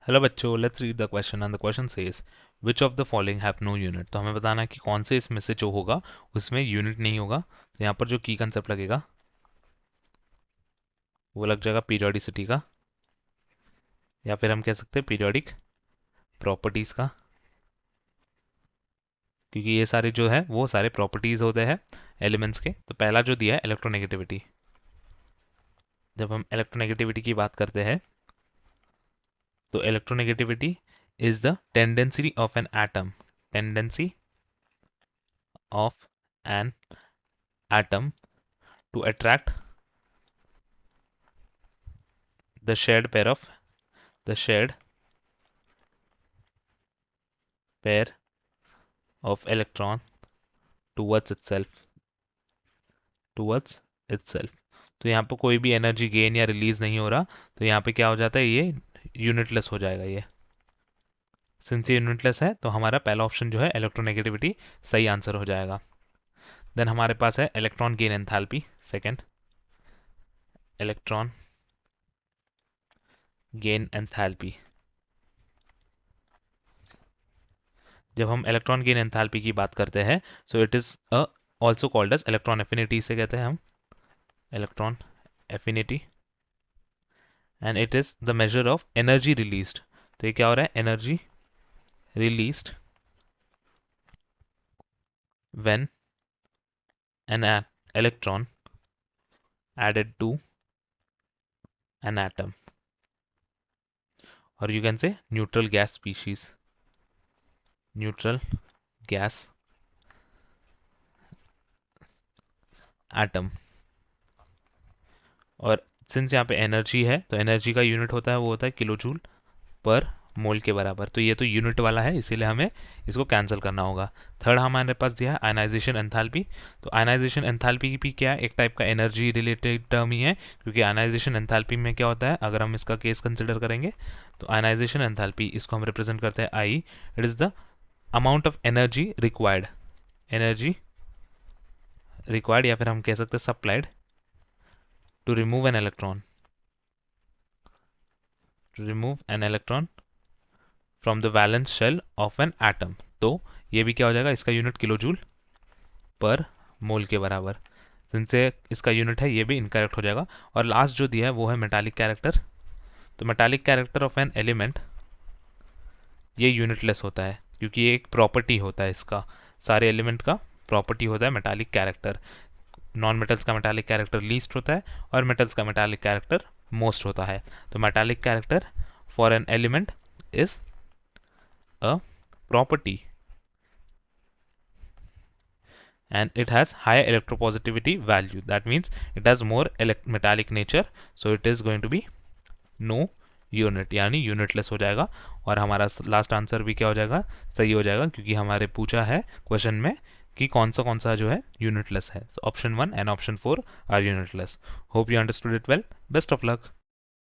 Hello बच्चों, let's read the question and the question says which of the following have no unit. तो हमें बताना है कि कौन से इसमें से जो होगा उसमें यूनिट नहीं होगा। तो यहाँ पर जो की कंसेप्ट लगेगा वो लग जाएगा पीरियोडिसिटी का, या फिर हम कह सकते हैं पीरियोडिक प्रॉपर्टीज का, क्योंकि ये सारे जो है वो सारे प्रॉपर्टीज होते हैं एलिमेंट्स के। तो पहला जो दिया है इलेक्ट्रोनेगेटिविटी। जब हम इलेक्ट्रोनेगेटिविटी की बात करते हैं तो electronegativity is the tendency of an atom, tendency of an atom to attract the shared pair of electron towards itself. तो यहाँ पर कोई भी एनर्जी गेन या रिलीज नहीं हो रहा, तो यहाँ पे क्या हो जाता है, ये यूनिटलेस हो जाएगा। ये सिंस ये यूनिटलेस है तो हमारा पहला ऑप्शन जो है इलेक्ट्रोनेगेटिविटी सही आंसर हो जाएगा। देन हमारे पास है electron gain enthalpy. Second, electron gain enthalpy. जब हम इलेक्ट्रॉन गेन एंथैल्पी की बात करते हैं so it is also called as electron affinity से कहते हैं हम, electron affinity, and it is the measure of energy released. तो ये क्या हो रहा है, energy released when an electron added to an atom, or you can say neutral gas species, neutral gas atom। और सिंस यहाँ पे एनर्जी है तो एनर्जी का यूनिट होता है, वो होता है किलो जूल पर मोल के बराबर। तो ये तो यूनिट वाला है, इसीलिए हमें इसको कैंसिल करना होगा। थर्ड हमारे पास दिया है आयनाइजेशन एंथैल्पी। तो आयनाइजेशन एंथैल्पी भी क्या है, एक टाइप का एनर्जी रिलेटेड टर्म ही है, क्योंकि आयनाइजेशन एंथैल्पी में क्या होता है, अगर हम इसका केस कंसिडर करेंगे तो आयनाइजेशन एंथैल्पी इसको हम रिप्रेजेंट करते हैं I. It is the amount of energy required, energy required, या फिर हम कह सकते हैं supplied to remove an electron, to remove an electron from the valence shell of an atom. तो ये भी क्या हो जाएगा, इसका यूनिट किलो जूल पर मोल के बराबर। जिनसे इसका यूनिट है ये भी इनकरेक्ट हो जाएगा। और लास्ट जो दिया है वो है मेटालिक कैरेक्टर। तो metallic character of an element ये यूनिटलेस होता है, क्योंकि ये एक प्रॉपर्टी होता है इसका, सारे एलिमेंट का प्रॉपर्टी होता है मेटालिक कैरेक्टर। नॉन मेटल्स का मेटालिक कैरेक्टर लीस्ट होता है और मेटल्स का मेटालिक कैरेक्टर मोस्ट होता है। तो metallic character for an element is a property and it has higher electropositivity value, that means it has more metallic nature, so it is going to be no unit, यानी unitless हो जाएगा। और हमारा last answer भी क्या हो जाएगा, सही हो जाएगा, क्योंकि हमारे पूछा है क्वेश्चन में कि कौन सा जो है यूनिटलेस है। Option 1 and option 4 are unitless. Hope you understood it well. Best of luck.